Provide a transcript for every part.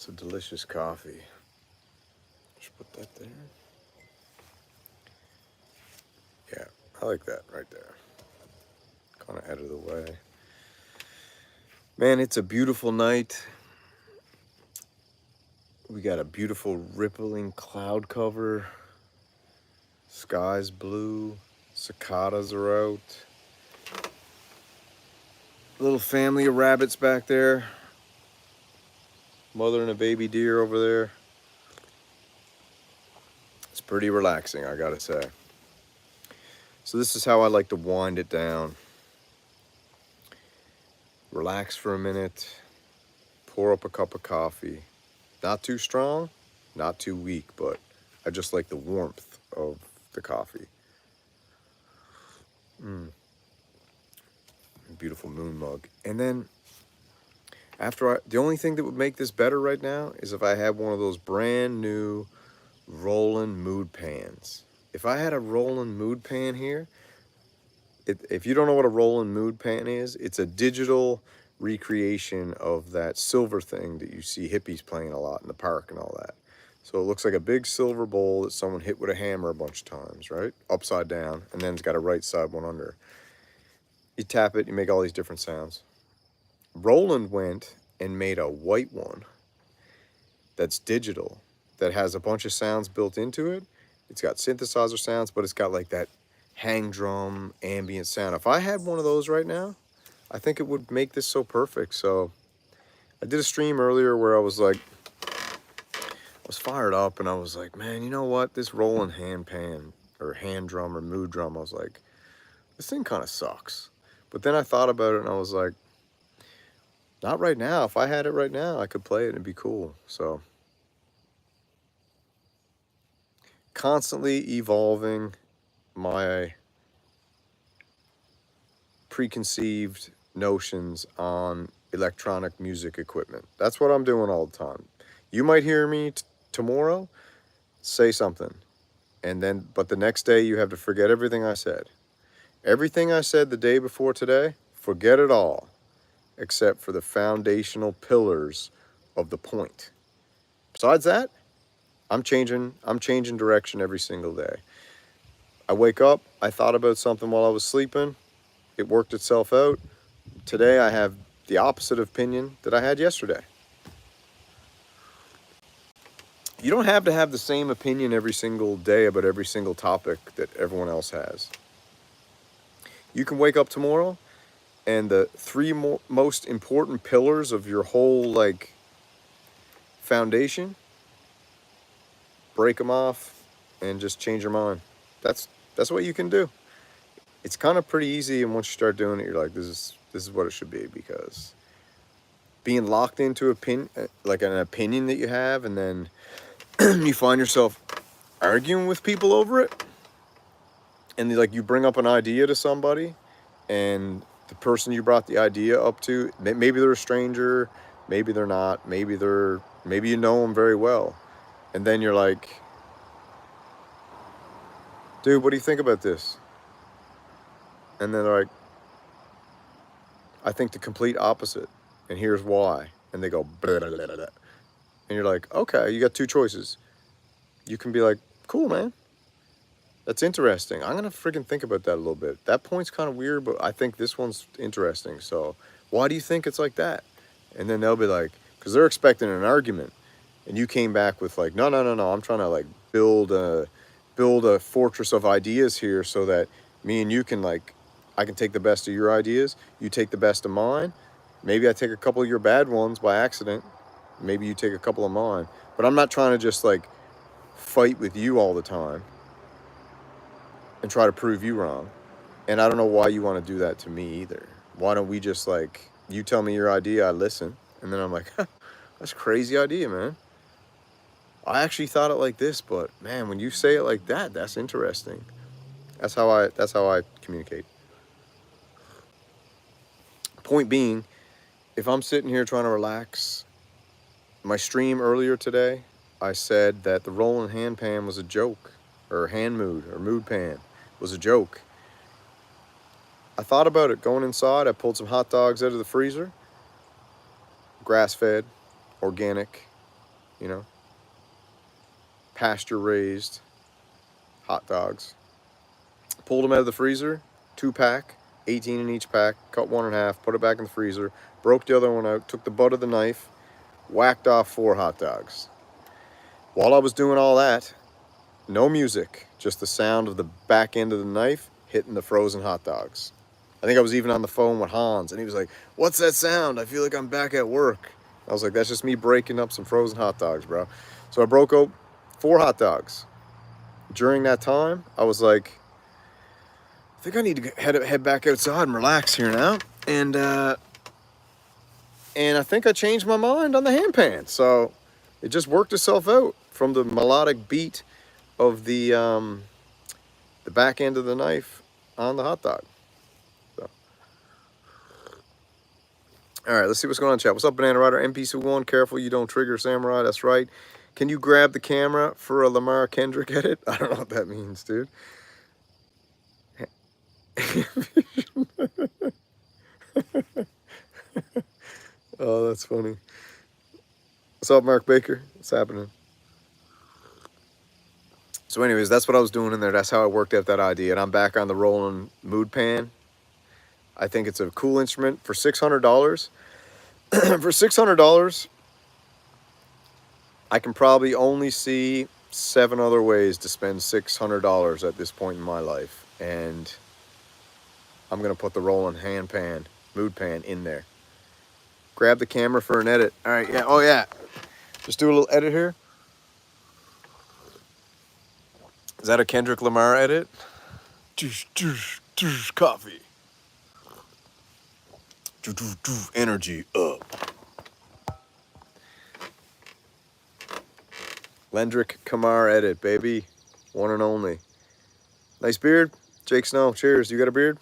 It's a delicious coffee. Just put that there. Yeah, I like that right there. Kind of out of the way. Man, it's a beautiful night. We got a beautiful rippling cloud cover. Sky's blue. Cicadas are out. Little family of rabbits back there. Mother and a baby deer over there. It's pretty relaxing, I gotta say. So this is how I like to wind it down. Relax for a minute. Pour up a cup of coffee. Not too strong, not too weak, but I just like the warmth of the coffee. Beautiful moon mug. And then the only thing that would make this better right now is if I had one of those brand new Roland mood pans. If I had a Roland mood pan here, if you don't know what a Roland mood pan is, it's a digital recreation of that silver thing that you see hippies playing a lot in the park and all that. So it looks like a big silver bowl that someone hit with a hammer a bunch of times, right? Upside down, and then it's got a right side one under. You tap it, you make all these different sounds. Roland went and made a white one that's digital, that has a bunch of sounds built into it. It's got synthesizer sounds, but it's got like that hang drum ambient sound. If I had one of those right now, I think it would make this so perfect. So I did a stream earlier where I was fired up and I was like, man, you know what? This Roland hand pan or hand drum or mood drum, I was like, this thing kind of sucks. But then I thought about it and I was like, not right now. If I had it right now, I could play it and it'd be cool. So constantly evolving my preconceived notions on electronic music equipment. That's what I'm doing all the time. You might hear me tomorrow say something, but the next day you have to forget everything I said. Everything I said the day before today, forget it all, except for the foundational pillars of the point. Besides that, I'm changing direction every single day. I wake up, I thought about something while I was sleeping, it worked itself out. Today I have the opposite opinion that I had yesterday. You don't have to have the same opinion every single day about every single topic that everyone else has. You can wake up tomorrow and the three most important pillars of your whole foundation, break them off and just change your mind. That's what you can do. It's kind of pretty easy, and once you start doing it, you're like, this is what it should be, because being locked into an opinion that you have, and then you find yourself arguing with people over it, and you bring up an idea to somebody, and the person you brought the idea up to, maybe they're a stranger, maybe they're not, maybe you know them very well, and then you're like, dude, what do you think about this? And then they're like, I think the complete opposite, and here's why. And they go, blah, blah, blah, blah. And you're like, okay, you got two choices. You can be like, cool, man. That's interesting. I'm going to freaking think about that a little bit. That point's kind of weird, but I think this one's interesting. So why do you think it's like that? And then they'll be like, because they're expecting an argument. And you came back with no. I'm trying to build a fortress of ideas here so that me and you can I can take the best of your ideas. You take the best of mine. Maybe I take a couple of your bad ones by accident. Maybe you take a couple of mine. But I'm not trying to just fight with you all the time and try to prove you wrong. And I don't know why you want to do that to me either. Why don't we just you tell me your idea, I listen, and then I'm like, that's a crazy idea, man. I actually thought it like this, but man, when you say it like that, that's interesting. That's how I communicate. Point being, if I'm sitting here trying to relax, my stream earlier today, I said that the Roland hand pan was a joke, or hand mood, or mood pan was a joke. I thought about it going inside. I pulled some hot dogs out of the freezer, grass-fed, organic, you know, pasture-raised hot dogs. Pulled them out of the freezer, 2-pack, 18 in each pack, cut one in half, put it back in the freezer, broke the other one out, took the butt of the knife, whacked off 4 hot dogs. While I was doing all that, no music, just the sound of the back end of the knife hitting the frozen hot dogs. I think I was even on the phone with Hans, and he was like, "What's that sound? I feel like I'm back at work." I was like, "That's just me breaking up some frozen hot dogs, bro." So I broke up 4 hot dogs. During that time, I was like, I think I need to head back outside and relax here now. And I think I changed my mind on the hand pan. So it just worked itself out from the melodic beat of the back end of the knife on the hot dog. So. All right, let's see what's going on in chat. What's up, Banana Rider? MPC1, careful you don't trigger Samurai. That's right. Can you grab the camera for a Lamar Kendrick edit? I don't know what that means, dude. Oh, that's funny. What's up, Mark Baker? What's happening? So anyways, that's what I was doing in there. That's how I worked out that idea. And I'm back on the Roland Mood Pan. I think it's a cool instrument for $600. For $600, I can probably only see 7 other ways to spend $600 at this point in my life. And I'm going to put the Roland hand pan, mood pan in there. Grab the camera for an edit. All right, yeah, oh yeah. Just do a little edit here. Is that a Kendrick Lamar edit? Coffee. Energy up. Lendrick Kamar edit, baby. One and only. Nice beard. Jake Snow, cheers. You got a beard?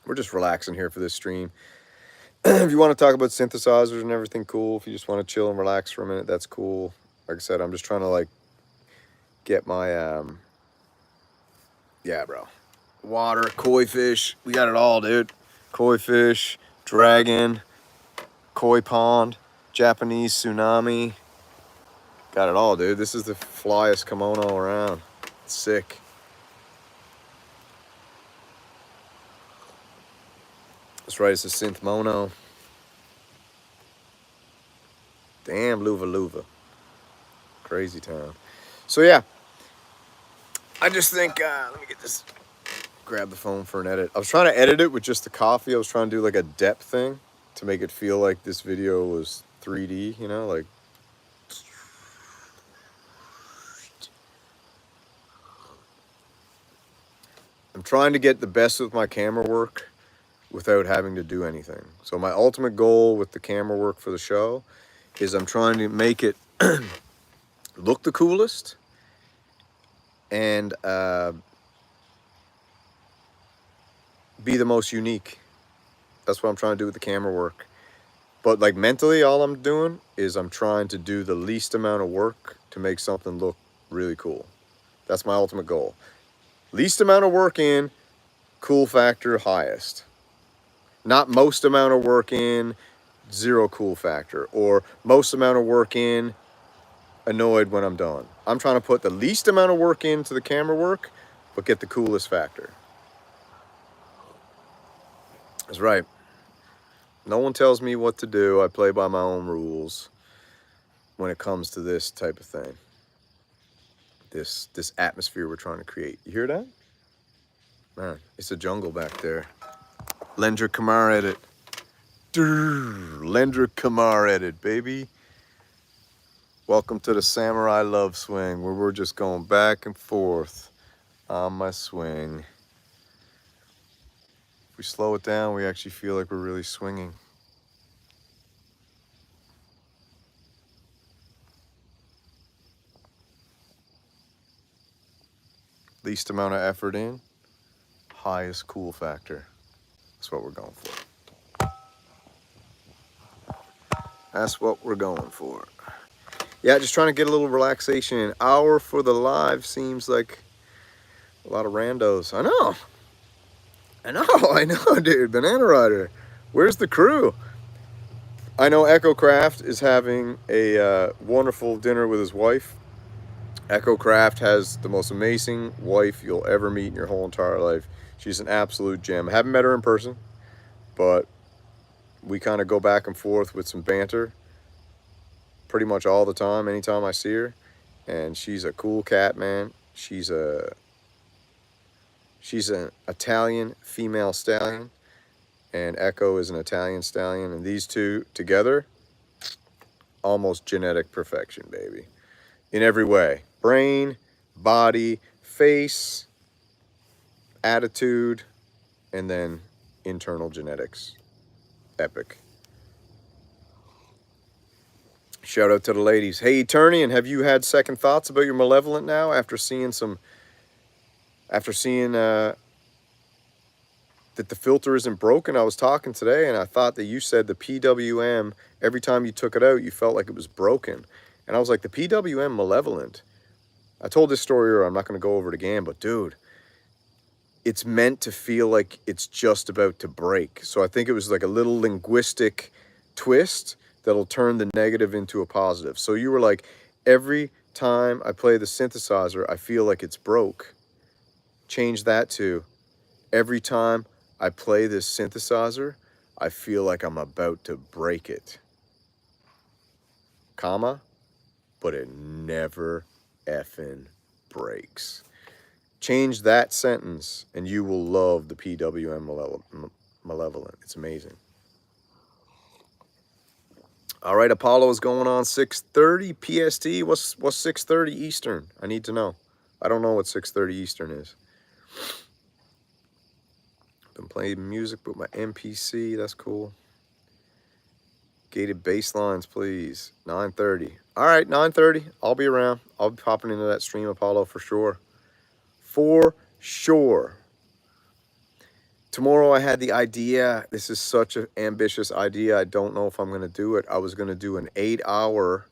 We're just relaxing here for this stream. If you want to talk about synthesizers and everything, cool. If you just want to chill and relax for a minute, that's cool. Like I said, I'm just trying to like get my yeah, bro. Water, koi fish, we got it all, dude. Koi fish, dragon, koi pond, Japanese tsunami. Got it all, dude. This is the flyest kimono around. It's sick. That's right, it's a synth mono. Damn, Luva. Crazy town. So yeah, I just think, let me get this, grab the phone for an edit. I was trying to edit it with just the coffee. I was trying to do like a depth thing to make it feel like this video was 3D, you know, like. I'm trying to get the best with my camera work without having to do anything. So my ultimate goal with the camera work for the show is I'm trying to make it look the coolest and be the most unique. That's what I'm trying to do with the camera work. But like mentally, all I'm doing is I'm trying to do the least amount of work to make something look really cool. That's my ultimate goal. Least amount of work in, cool factor highest. Not most amount of work in, 0 cool factor. Or most amount of work in, annoyed when I'm done. I'm trying to put the least amount of work into the camera work, but get the coolest factor. That's right. No one tells me what to do. I play by my own rules when it comes to this type of thing. This atmosphere we're trying to create. You hear that? Man, it's a jungle back there. Lendrick Kamar edit. Lendrick Kamar edit, baby. Welcome to the Samurai Love Swing, where we're just going back and forth on my swing. If we slow it down, we actually feel like we're really swinging. Least amount of effort in, highest cool factor. That's what we're going for. That's what we're going for. Yeah, just trying to get a little relaxation. An hour for the live seems like a lot of randos. I know, dude. Banana Rider. Where's the crew? I know Echo Craft is having a wonderful dinner with his wife. Echo Craft has the most amazing wife you'll ever meet in your whole entire life. She's an absolute gem. I haven't met her in person, but we kind of go back and forth with some banter pretty much all the time, anytime I see her. And she's a cool cat, man. She's an Italian female stallion, and Echo is an Italian stallion. And these two together, almost genetic perfection, baby. In every way. Brain, body, face, attitude, and then internal genetics. Epic. Shout out to the ladies. Hey, Eternian, have you had second thoughts about your malevolent now after seeing that the filter isn't broken? I was talking today and I thought that you said the PWM, every time you took it out, you felt like it was broken. And I was like, the PWM malevolent. I told this story earlier, I'm not going to go over it again, but dude, it's meant to feel like it's just about to break. So I think it was like a little linguistic twist that'll turn the negative into a positive. So you were like, every time I play the synthesizer, I feel like it's broke. Change that to, every time I play this synthesizer, I feel like I'm about to break it. Comma, but it never effing breaks. Change that sentence and you will love the PWM malevolent. It's amazing. All right, Apollo is going on 6:30 PST. What's 6:30 Eastern? I need to know. I don't know what 6:30 Eastern is. Been playing music with my MPC. That's cool. Gated bass lines, please. 9:30. All right, 9:30. I'll be around. I'll be popping into that stream, Apollo, for sure. For sure. Tomorrow I had the idea. This is such an ambitious idea. I don't know if I'm going to do it. I was going to do an 8-hour,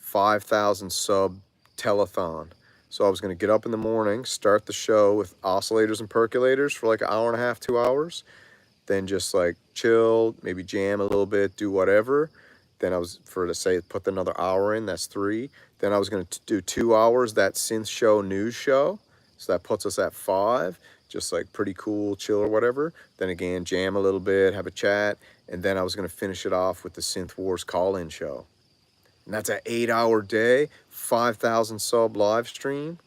5,000 sub telethon. So I was going to get up in the morning, start the show with oscillators and percolators for like an hour and a half, 2 hours. Then just like chill, maybe jam a little bit, do whatever. Then I was, put another hour in, that's 3. Then I was going to do 2 hours, that synth show, news show. So that puts us at 5. Just like pretty cool, chill or whatever. Then again, jam a little bit, have a chat. And then I was going to finish it off with the Synth Wars call-in show. And that's an 8-hour day, 5,000 sub live stream.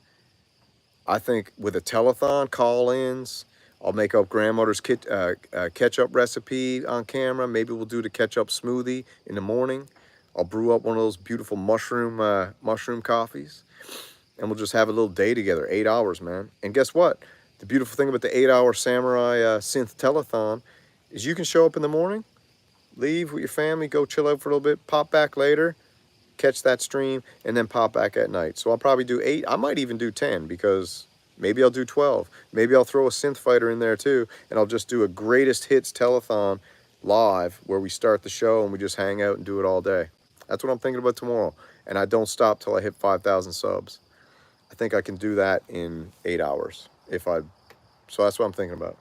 I think with a telethon, call-ins, I'll make up grandmother's ketchup recipe on camera. Maybe we'll do the ketchup smoothie in the morning. I'll brew up one of those beautiful mushroom coffees. And we'll just have a little day together, 8 hours, man. And guess what? The beautiful thing about the 8-hour Samurai Synth Telethon is you can show up in the morning, leave with your family, go chill out for a little bit, pop back later, catch that stream, and then pop back at night. So I'll probably do 8. I might even do 10 because maybe I'll do 12. Maybe I'll throw a synth fighter in there too, and I'll just do a greatest hits telethon live where we start the show and we just hang out and do it all day. That's what I'm thinking about tomorrow. And I don't stop till I hit 5,000 subs. I think I can do that in 8 hours. So that's what I'm thinking about.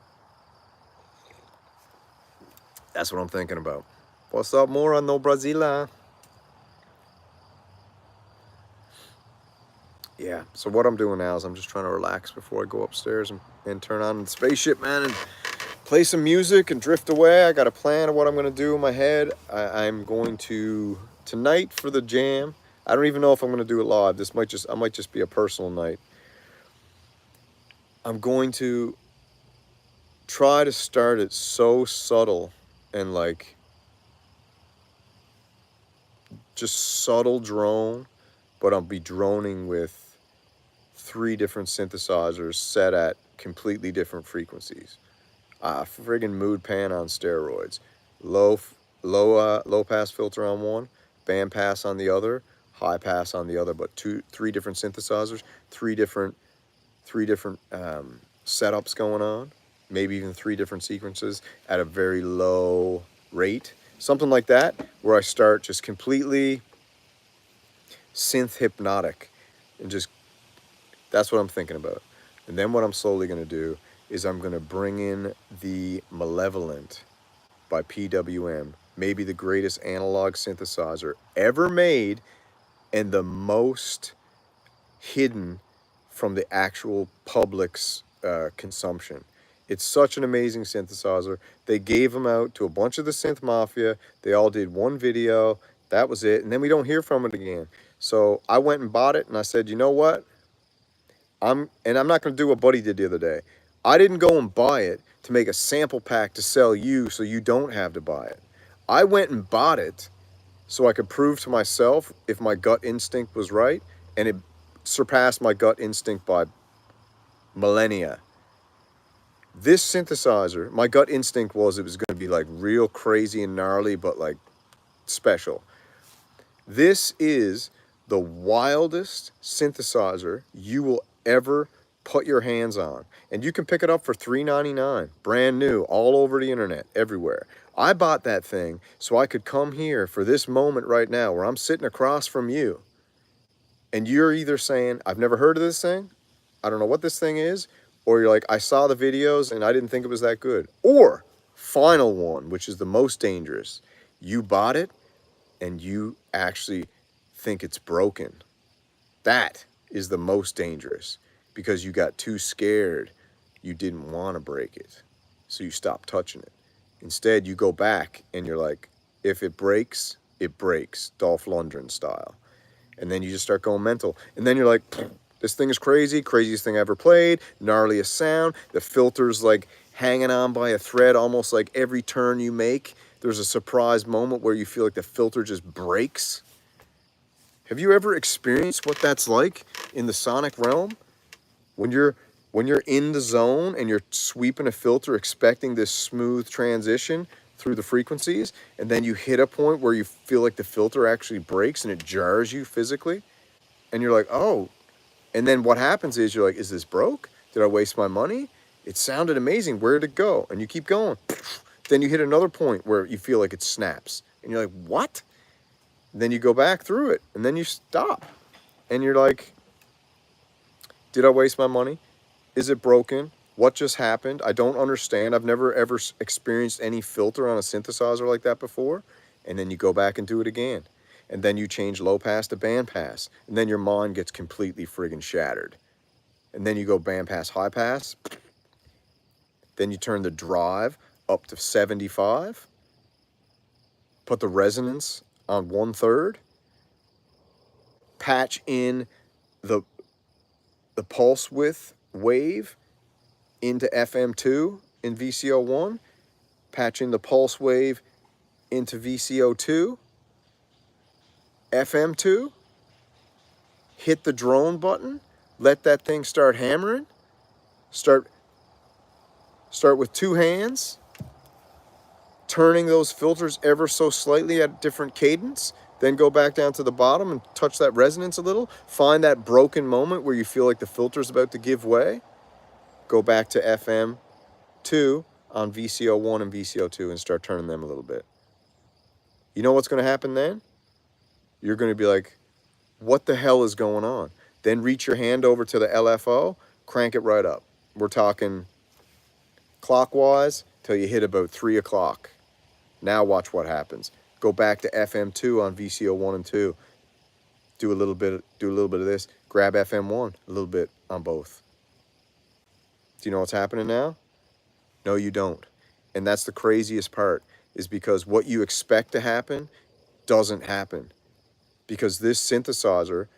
That's what I'm thinking about. What's up, Mora no Brasila? Yeah, so what I'm doing now is I'm just trying to relax before I go upstairs and turn on the spaceship, man, and play some music and drift away. I got a plan of what I'm going to do in my head. I'm going to, tonight for the jam, I don't even know if I'm going to do it live. I might just be a personal night. I'm going to try to start it so subtle and like just subtle drone, but I'll be droning with 3 different synthesizers set at completely different frequencies. Friggin' mood pan on steroids. Low pass filter on one, band pass on the other, high pass on the other, but 3 different synthesizers, 3 different setups going on, maybe even 3 different sequences at a very low rate, something like that, where I start just completely synth hypnotic and just, that's what I'm thinking about. And then what I'm slowly going to do is I'm going to bring in the Malevolent by PWM maybe the greatest analog synthesizer ever made, and the most hidden from the actual public's consumption. It's such an amazing synthesizer. They gave them out to a bunch of the synth mafia. They all did one video. That was it. And then we don't hear from it again. So I went and bought it, and I said, you know what? I'm not going to do what Buddy did the other day. I didn't go and buy it to make a sample pack to sell you so you don't have to buy it. I went and bought it so I could prove to myself if my gut instinct was right, and it surpassed my gut instinct by millennia. This synthesizer, my gut instinct was it was going to be like real crazy and gnarly, but like special. This is the wildest synthesizer you will ever put your hands on. And you can pick it up for $3.99, brand new, all over the internet, everywhere. I bought that thing so I could come here for this moment right now where I'm sitting across from you. And you're either saying, I've never heard of this thing, I don't know what this thing is, or you're like, I saw the videos and I didn't think it was that good. Or, final one, which is the most dangerous, you bought it and you actually think it's broken. That is the most dangerous, because you got too scared. You didn't want to break it, so you stopped touching it. Instead, you go back and you're like, if it breaks, Dolph Lundgren style. And then you just start going mental. And then you're like, this thing is crazy, craziest thing I ever played, gnarliest sound. The filter's like hanging on by a thread almost like every turn you make. There's a surprise moment where you feel like the filter just breaks. Have you ever experienced what that's like in the sonic realm? When you're in the zone and you're sweeping a filter expecting this smooth transition through the frequencies, and then you hit a point where you feel like the filter actually breaks and it jars you physically, and you're like, oh, and then what happens is you're like, is this broke? Did I waste my money? It sounded amazing. Where'd it go? And you keep going. Then you hit another point where you feel like it snaps, and you're like, what? And then you go back through it, and then you stop, and you're like, did I waste my money? Is it broken? What just happened? I don't understand. I've never ever experienced any filter on a synthesizer like that before. And then you go back and do it again. And then you change low pass to band pass. And then your mind gets completely friggin' shattered. And then you go band pass, high pass. Then you turn the drive up to 75. Put the resonance on 1/3. Patch in the pulse width wave into FM2 in VCO1, patch in the pulse wave into VCO2, FM2, hit the drone button, let that thing start hammering, start with two hands, turning those filters ever so slightly at different cadence, then go back down to the bottom and touch that resonance a little, find that broken moment where you feel like the filter's about to give way, go back to FM2 on VCO1 and VCO2 and start turning them a little bit. You know what's going to happen then? You're going to be like, what the hell is going on? Then reach your hand over to the LFO, crank it right up. We're talking clockwise till you hit about 3 o'clock. Now watch what happens. Go back to FM2 on VCO1 and 2. Do a little bit of this. Grab FM1 a little bit on both. Do you know what's happening now? No, you don't. And that's the craziest part, is because what you expect to happen doesn't happen. Because this synthesizer,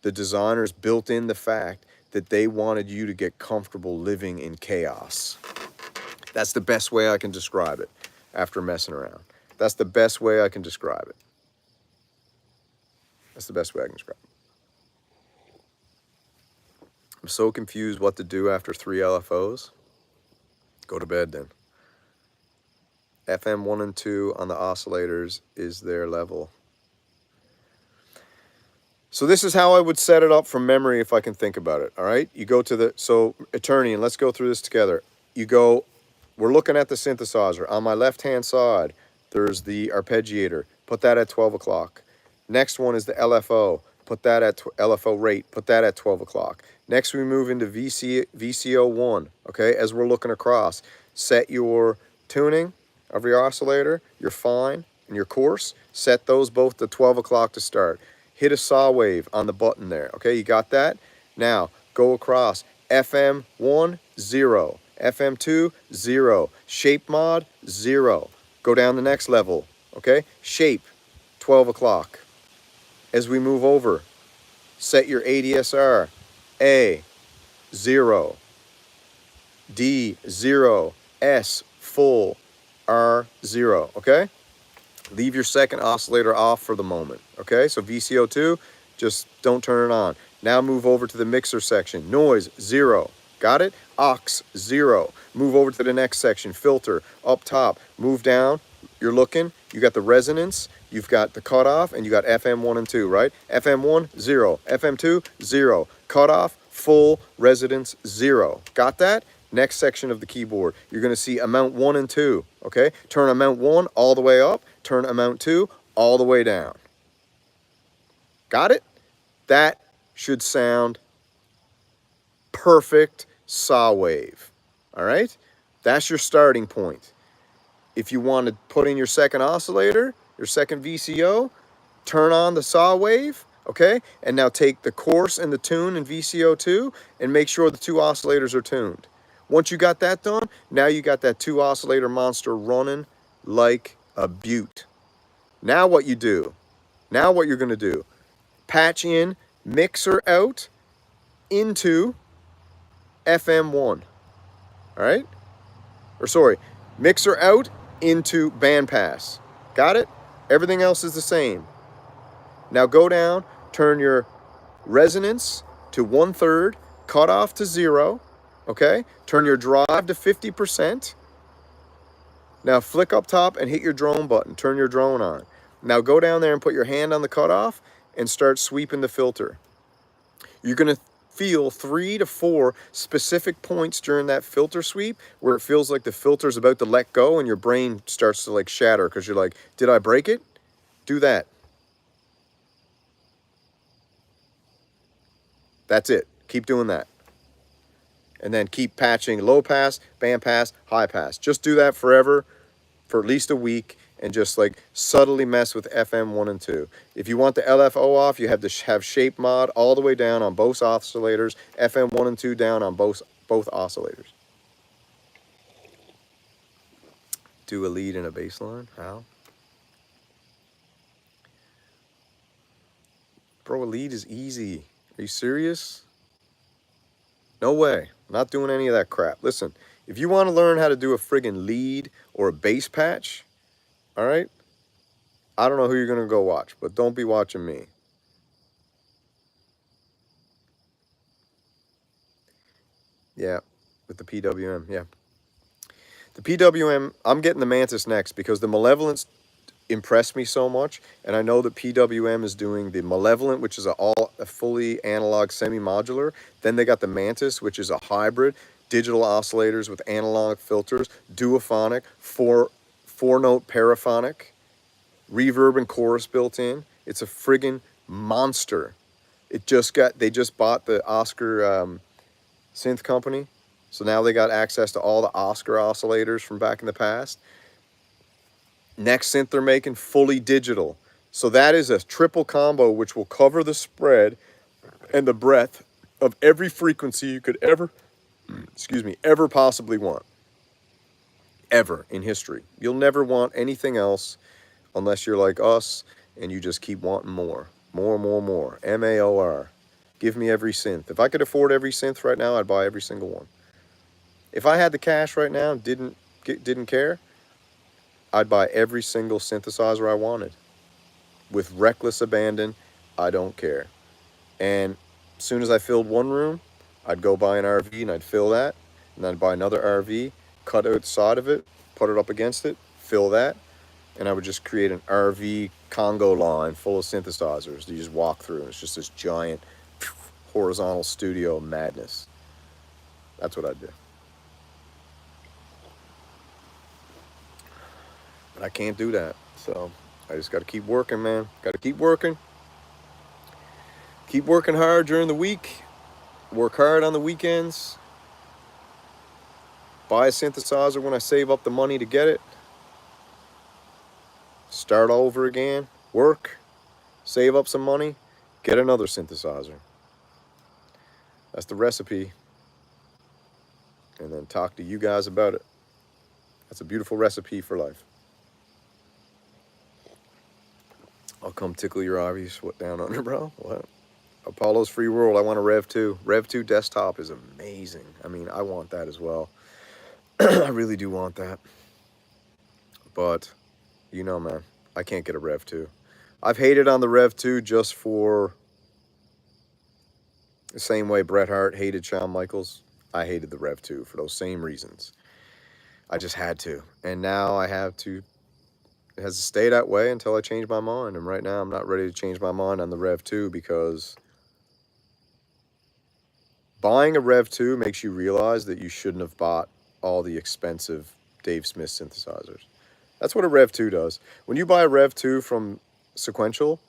the designers built in the fact that they wanted you to get comfortable living in chaos. That's the best way I can describe it after messing around. That's the best way I can describe it. That's the best way I can describe it. I'm so confused what to do after 3 LFOs. Go to bed then. FM 1 and 2 on the oscillators is their level. So this is how I would set it up from memory if I can think about it, all right? You go to the, so attorney, and let's go through this together. You go, we're looking at the synthesizer. On my left-hand side, there's the arpeggiator. Put that at 12 o'clock. Next one is the LFO. Put that at LFO rate. Put that at 12 o'clock. Next, we move into VCO1, okay? As we're looking across, set your tuning of your oscillator. You're fine. in your course, set those both to 12 o'clock to start. Hit a saw wave on the button there. Okay, you got that? Now, go across. FM1, 0. FM2, 0. Shape mod, 0. Go down the next level. Okay, shape, 12 o'clock. As we move over, set your ADSR, A, 0. D, 0. S, full. R, 0. Okay? Leave your second oscillator off for the moment. Okay? So VCO2, just don't turn it on. Now move over to the mixer section. Noise, 0. Got it? Aux, 0. Move over to the next section. Filter, up top. Move down. You're looking. You got the resonance. You've got the cutoff. And you got FM1 and 2, right? FM1, 0. FM2, 0. Cutoff, full, resonance, 0. Got that? Next section of the keyboard, you're going to see amount 1 and 2, okay? Turn amount 1 all the way up, turn amount 2 all the way down. Got it? That should sound perfect saw wave, all right? That's your starting point. If you want to put in your second oscillator, your second VCO, turn on the saw wave, okay? And now take the course and the tune in VCO2 and make sure the 2 oscillators are tuned. Once you got that done, now you got that 2 oscillator monster running like a beaut. Now what you do, now what you're going to do, patch in mixer out into FM1, all right? Or sorry, mixer out into bandpass. Got it? Everything else is the same. Now go down, turn your resonance to 1/3, cutoff to 0, okay? Turn your drive to 50%. Now flick up top and hit your drone button. Turn your drone on. Now go down there and put your hand on the cutoff and start sweeping the filter. You're going to feel 3 to 4 specific points during that filter sweep where it feels like the filter's about to let go and your brain starts to like shatter because you're like, did I break it? Do that. That's it. Keep doing that. And then keep patching low pass, band pass, high pass. Just do that forever for at least a week and just like subtly mess with FM1 and 2. If you want the LFO off, you have to have shape mod all the way down on both oscillators, FM1 and 2 down on both oscillators. Do a lead and a bass line? How? Bro, a lead is easy. Are you serious? No way. I'm not doing any of that crap. Listen, if you want to learn how to do a friggin' lead or a bass patch, all right? I don't know who you're going to go watch, but don't be watching me. Yeah, with the PWM, yeah. The PWM, I'm getting the Mantis next because the Malevolence impressed me so much, and I know that PWM is doing the Malevolent, which is a fully analog semi-modular. Then they got the Mantis, which is a hybrid, digital oscillators with analog filters, duophonic, four-note paraphonic, reverb and chorus built in. It's a friggin' monster. They just bought the Oscar Synth company, so now they got access to all the Oscar oscillators from back in the past. Next synth they're making, fully digital. So that is a triple combo which will cover the spread and the breadth of every frequency you could ever possibly want. Ever in history. You'll never want anything else unless you're like us and you just keep wanting more. More, more, more. MAOR. Give me every synth. If I could afford every synth right now, I'd buy every single one. If I had the cash right now and didn't care, I'd buy every single synthesizer I wanted. With reckless abandon, I don't care. And as soon as I filled one room, I'd go buy an RV and I'd fill that. And then I'd buy another RV, cut out the side of it, put it up against it, fill that. And I would just create an RV Congo line full of synthesizers that you just walk through. And it's just this giant horizontal studio madness. That's what I'd do. But I can't do that. So I just got to keep working, man. Got to keep working. Keep working hard during the week. Work hard on the weekends. Buy a synthesizer when I save up the money to get it. start over again, work, save up some money, get another synthesizer. That's the recipe. And then talk to you guys about it. That's a beautiful recipe for life. I'll come tickle your obvious what down under, bro. What? Apollo's Free World. I want a Rev 2. Rev 2 desktop is amazing. I mean, I want that as well. I really do want that. But, you know, man, I can't get a Rev 2. I've hated on the Rev 2 just for the same way Bret Hart hated Shawn Michaels. I hated the Rev 2 for those same reasons. I just had to. And now I have to. It has to stay that way until I change my mind. And right now I'm not ready to change my mind on the Rev 2 because buying a Rev 2 makes you realize that you shouldn't have bought all the expensive Dave Smith synthesizers. That's what a Rev 2 does. When you buy a Rev 2 from Sequential,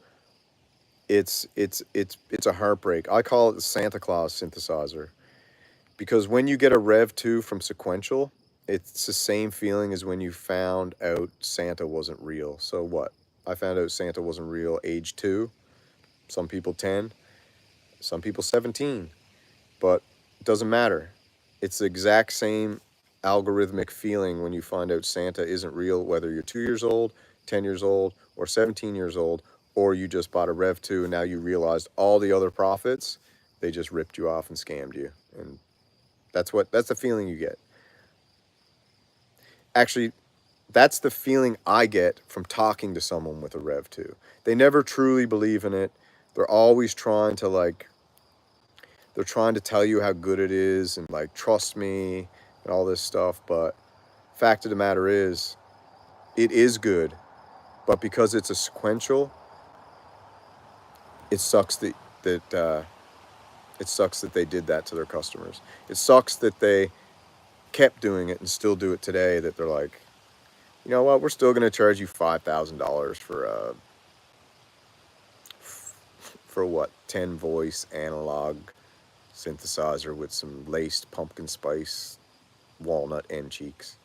it's a heartbreak. I call it the Santa Claus synthesizer. Because when you get a Rev 2 from Sequential, it's the same feeling as when you found out Santa wasn't real. So what? I found out Santa wasn't real age 2. Some people 10. Some people 17. But it doesn't matter. It's the exact same algorithmic feeling when you find out Santa isn't real, whether you're 2 years old, 10 years old, or 17 years old, or you just bought a Rev 2 and now you realized all the other prophets, they just ripped you off and scammed you. And that's the feeling you get. Actually, that's the feeling I get from talking to someone with a Rev 2. They never truly believe in it. They're always trying to they're trying to tell you how good it is and trust me and all this stuff. But fact of the matter is, it is good. But because it's a Sequential, it sucks that they did that to their customers. It sucks that they kept doing it and still do it today. That they're like, you know what? We're still going to charge you $5,000 for what? 10 voice analog synthesizer with some laced pumpkin spice walnut end cheeks.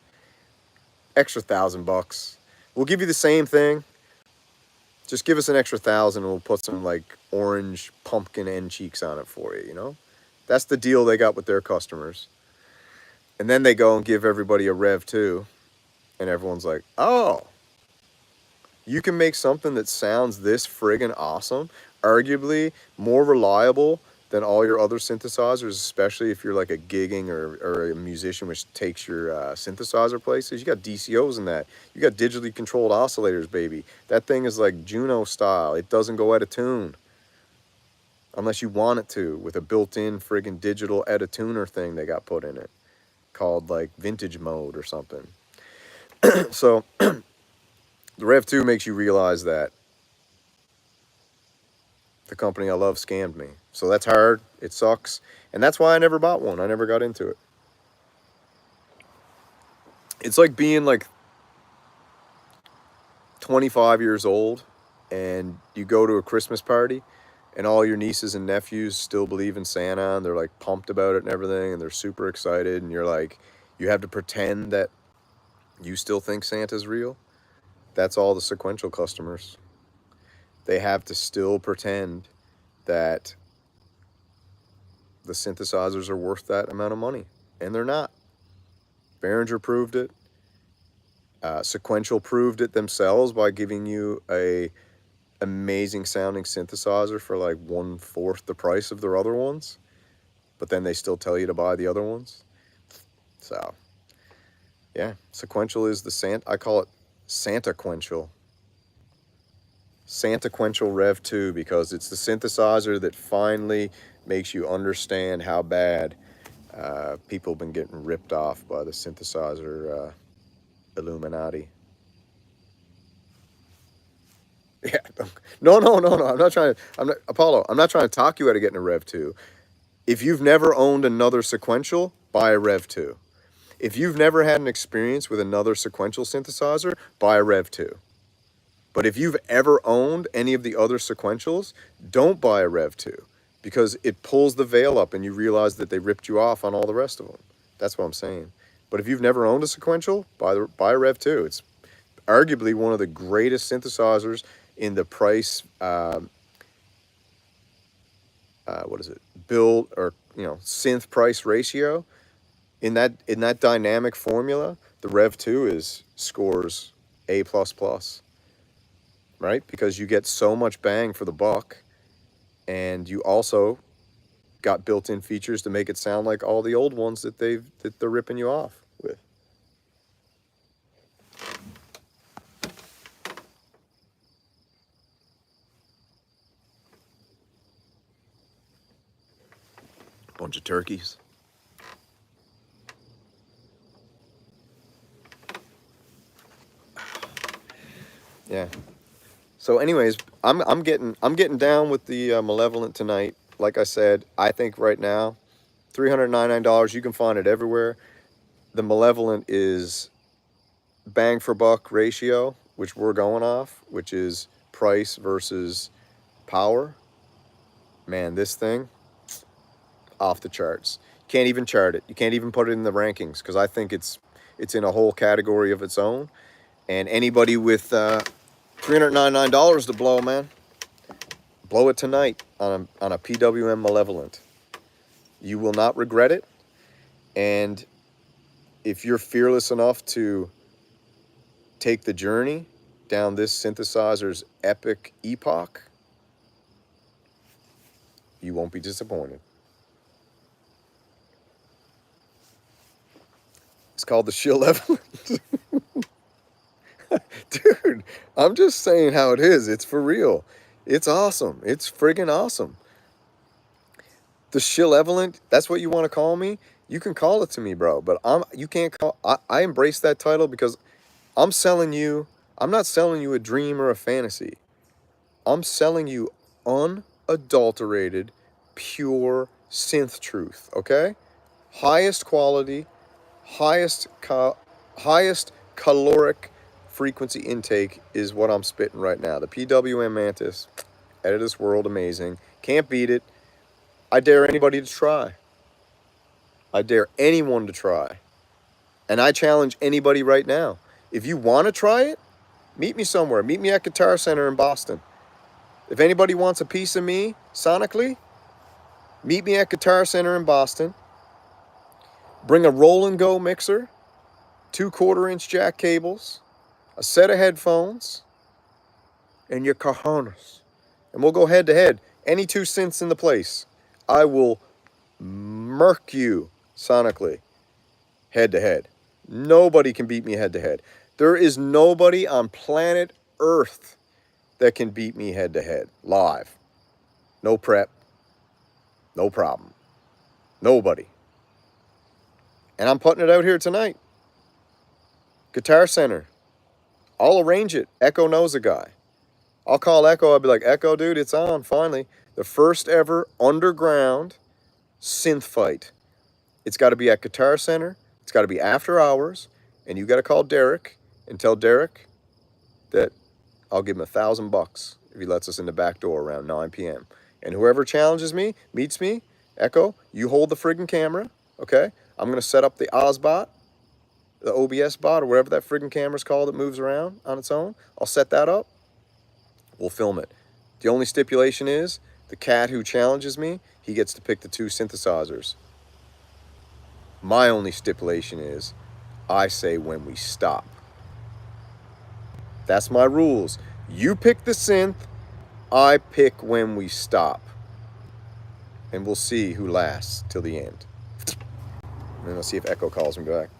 Extra $1,000. We'll give you the same thing. Just give us an extra 1,000 and we'll put some orange pumpkin end cheeks on it for you, you know? That's the deal they got with their customers. And then they go and give everybody a Rev 2 and everyone's like, oh, you can make something that sounds this friggin' awesome, arguably more reliable than all your other synthesizers, especially if you're a gigging or a musician which takes your synthesizer places. You got DCOs in that. You got digitally controlled oscillators, baby. That thing is like Juno style. It doesn't go out of tune unless you want it to, with a built-in friggin' digital edit-tuner thing they got put in it called vintage mode or something. So the Rev 2 makes you realize that the company I love scammed me. So that's hard. It sucks. And that's why I never bought one. I never got into it. It's like being 25 years old and you go to a Christmas party and all your nieces and nephews still believe in Santa and they're pumped about it and everything and they're super excited and you're you have to pretend that you still think Santa's real. That's all the Sequential customers. They have to still pretend that the synthesizers are worth that amount of money. And they're not. Behringer proved it. Sequential proved it themselves by giving you a amazing sounding synthesizer for 1/4 the price of their other ones. But then they still tell you to buy the other ones. So, yeah. Sequential is I call it Santaquential. Santaquential Rev 2 because it's the synthesizer that finally makes you understand how bad people have been getting ripped off by the synthesizer Illuminati. Yeah, no. Apollo, I'm not trying to talk you out of getting a Rev 2. If you've never owned another Sequential, buy a Rev 2. If you've never had an experience with another Sequential synthesizer, buy a Rev 2. But if you've ever owned any of the other Sequentials, don't buy a Rev 2 because it pulls the veil up and you realize that they ripped you off on all the rest of them. That's what I'm saying. But if you've never owned a Sequential, buy a Rev 2. It's arguably one of the greatest synthesizers in the price, what is it, build or synth price ratio. In that dynamic formula, the Rev 2 scores A++, right? Because you get so much bang for the buck, and you also got built-in features to make it sound like all the old ones that they're ripping you off with. Bunch of turkeys. Yeah. So, anyways, I'm getting down with the Malevolent tonight. Like I said, I think right now, $399. You can find it everywhere. The Malevolent is bang for buck ratio, which we're going off, which is price versus power. Man, this thing, off the charts. Can't even chart it. You can't even put it in the rankings, because I think it's in a whole category of its own. And anybody with $399 to blow, man, blow it tonight on a PWM Malevolent. You will not regret it. And if you're fearless enough to take the journey down this synthesizer's epic epoch, you won't be disappointed. It's called the Shill Level. Dude, I'm just saying how it is. It's for real. It's awesome. It's friggin' awesome. The Shill-evolent, that's what you want to call me? You can call it to me, bro. But you can't call... I embrace that title because I'm not selling you a dream or a fantasy. I'm selling you unadulterated, pure synth truth, okay? Highest quality, highest caloric frequency intake is what I'm spitting right now. The PWM Mantis, out of this world, amazing. Can't beat it. I dare anybody to try. I dare anyone to try. And I challenge anybody right now. If you want to try it, meet me somewhere. Meet me at Guitar Center in Boston. If anybody wants a piece of me sonically, meet me at Guitar Center in Boston. Bring a roll and go mixer, 2 1/4-inch jack cables, a set of headphones, and your cojones. And we'll go head to head. Any 2 synths in the place. I will murk you sonically, head to head. Nobody can beat me head to head. There is nobody on planet Earth that can beat me head to head, live. No prep, no problem. Nobody. And I'm putting it out here tonight. Guitar Center. I'll arrange it. Echo knows a guy. I'll call Echo. I'll be like, Echo, dude, it's on, finally. The first ever underground synth fight. It's got to be at Guitar Center. It's got to be after hours. And you got to call Derek and tell Derek that I'll give him $1,000 if he lets us in the back door around 9 p.m. And whoever challenges me, meets me, Echo, you hold the friggin' camera, okay? I'm going to set up the OSBot, the OBS bot, or whatever that friggin' camera's called that moves around on its own. I'll set that up. We'll film it. The only stipulation is the cat who challenges me, he gets to pick the 2 synthesizers. My only stipulation is I say when we stop. That's my rules. You pick the synth, I pick when we stop. And we'll see who lasts till the end. And then I'll see if Echo calls me back.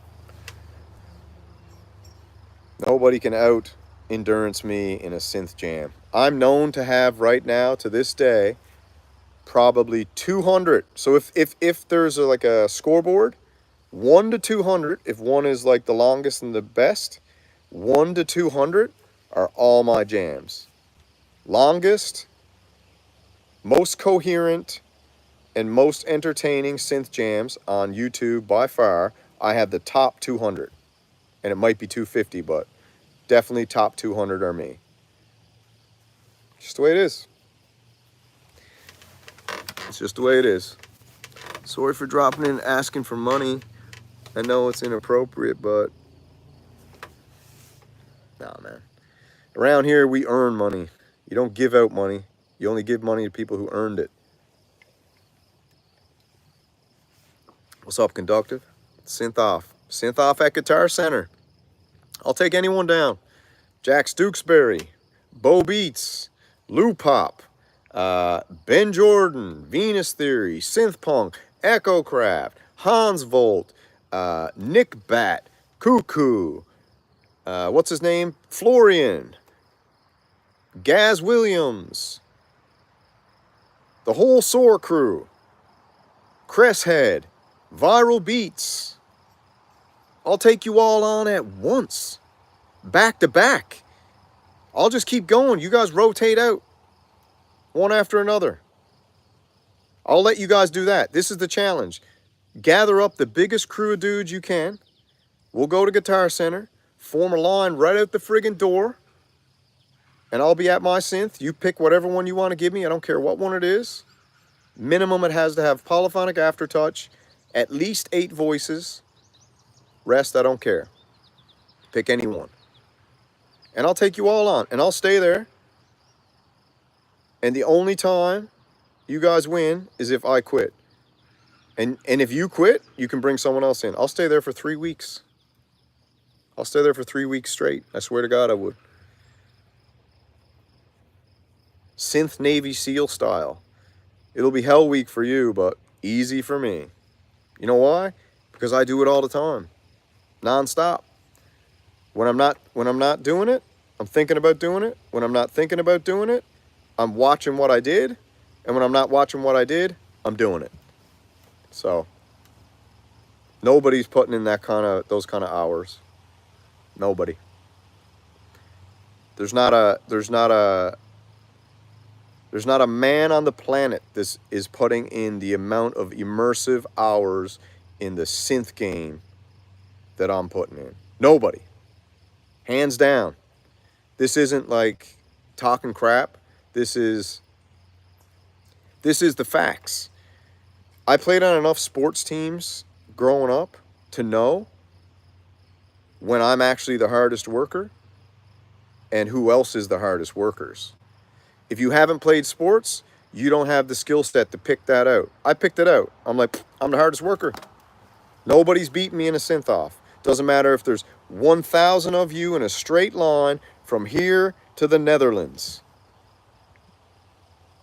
Nobody can out endurance me in a synth jam. I'm known to have right now, to this day, probably 200. So if there's like a scoreboard, 1 to 200, if one is like the longest and the best, 1 to 200 are all my jams. Longest, most coherent, and most entertaining synth jams on YouTube by far, I have the top 200. And it might be 250, but definitely top 200 are me. Just the way it is. It's just the way it is. Sorry for dropping in and asking for money. I know it's inappropriate, but Nah, man. Around here, we earn money. You don't give out money. You only give money to people who earned it. What's up, Conductive? Synth off. Synth off at Guitar Center. I'll take anyone down. Jack Stooksbury, Bo Beats, Lou Pop, Ben Jordan, Venus Theory, Synth Punk, Echo Craft, Hans Volt, Nick Bat, Cuckoo, what's his name? Florian, Gaz Williams, the whole Soar crew, Cresshead, Viral Beats. I'll take you all on at once, back to back. I'll just keep going. You guys rotate out one after another. I'll let you guys do that. This is the challenge. Gather up the biggest crew of dudes you can. We'll go to Guitar Center, form a line right out the friggin' door, and I'll be at my synth. You pick whatever one you want to give me. I don't care what one it is. Minimum, it has to have polyphonic aftertouch, at least 8 voices. Rest, I don't care. Pick any one. And I'll take you all on, and I'll stay there. And the only time you guys win is if I quit. And if you quit, you can bring someone else in. I'll stay there for 3 weeks. I'll stay there for 3 weeks straight. I swear to God I would. Synth Navy SEAL style. It'll be hell week for you, but easy for me. You know why? Because I do it all the time. Non-stop. When I'm not doing it, I'm thinking about doing it. When I'm not thinking about doing it, I'm watching what I did. And when I'm not watching what I did, I'm doing it. So nobody's putting in those kind of hours. Nobody. There's not a man on the planet that is putting in the amount of immersive hours in the synth game that I'm putting in. Nobody. Hands down. This isn't like talking crap. This is the facts. I played on enough sports teams growing up to know when I'm actually the hardest worker and who else is the hardest workers. If you haven't played sports, you don't have the skill set to pick that out. I picked it out. I'm like, I'm the hardest worker. Nobody's beating me in a synth off. Doesn't matter if there's 1,000 of you in a straight line from here to the Netherlands.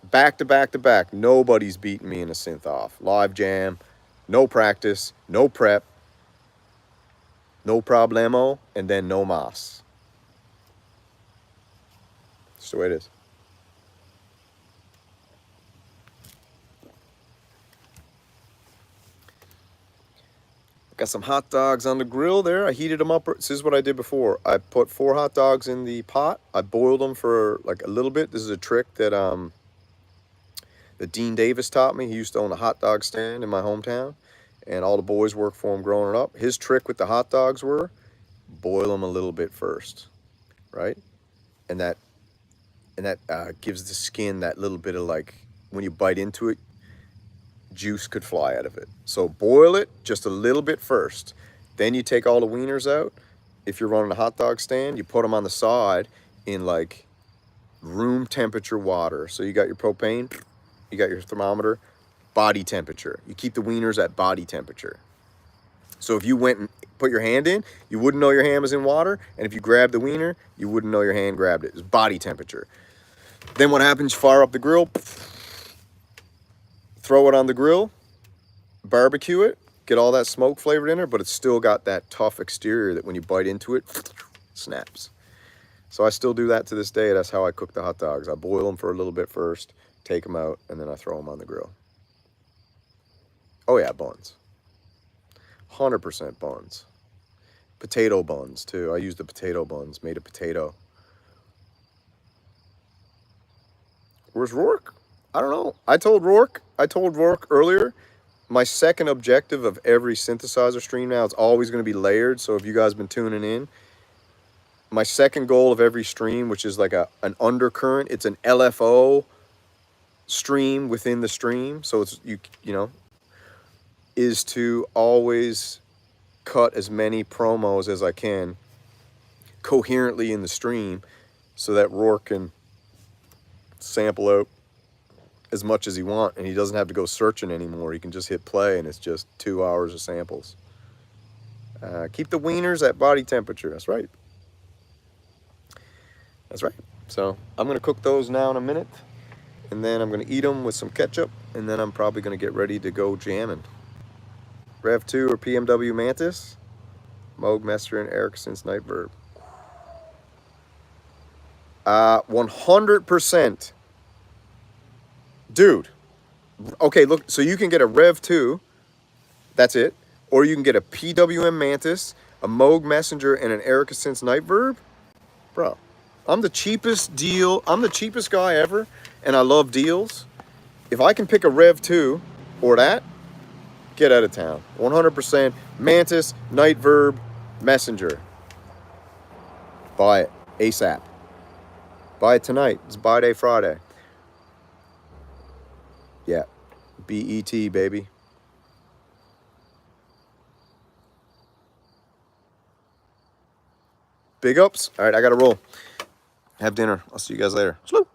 Back to back to back. Nobody's beating me in a synth off. Live jam, no practice, no prep, no problemo, and then no mas. That's the way it is. Got some hot dogs on the grill there. I heated them up. This is what I did before. I put 4 hot dogs in the pot. I boiled them for like a little bit. This is a trick that Dean Davis taught me. He used to own a hot dog stand in my hometown, and all the boys worked for him growing up. His trick with the hot dogs were boil them a little bit first, right? And that gives the skin that little bit of, like, when you bite into it, juice could fly out of it. So boil it just a little bit first. Then you take all the wieners out. If you're running a hot dog stand, you put them on the side in like room temperature water. So you got your propane, you got your thermometer, body temperature. You keep the wieners at body temperature. So if you went and put your hand in, you wouldn't know your hand was in water. And if you grabbed the wiener, you wouldn't know your hand grabbed it. It's body temperature. Then what happens? You fire up the grill, throw it on the grill, barbecue it, get all that smoke flavored in there, but it's still got that tough exterior that when you bite into it, snaps. So I still do that to this day. That's how I cook the hot dogs. I boil them for a little bit first, take them out, and then I throw them on the grill. Oh yeah, buns. 100% buns. Potato buns too. I use the potato buns, made of potato. Where's Rourke? I don't know. I told Rourke earlier, my second objective of every synthesizer stream now, it's always going to be layered. So if you guys have been tuning in, my second goal of every stream, which is like an undercurrent, it's an LFO stream within the stream. So it's, you know, is to always cut as many promos as I can coherently in the stream so that Rourke can sample out as much as he wants, and he doesn't have to go searching anymore. He can just hit play, and it's just 2 hours of samples. Keep the wieners at body temperature. That's right. That's right. So I'm going to cook those now in a minute, and then I'm going to eat them with some ketchup, and then I'm probably going to get ready to go jamming. Rev 2 or PMW Mantis, Moog Messer and Ericsson's Night Verb. 100%. Dude. Okay, look, so you can get a Rev 2, that's it, or you can get a PWM Mantis, a Moog Messenger, and an Ericsson's Night Verb. Bro, I'm the cheapest guy ever, and I love deals. If I can pick a Rev 2 or that, get out of town. 100% Mantis, Night Verb, Messenger. Buy it ASAP. Buy it tonight. It's buy day Friday. Yeah. BET, baby. Big ups. All right, I got to roll. Have dinner. I'll see you guys later. Sloop.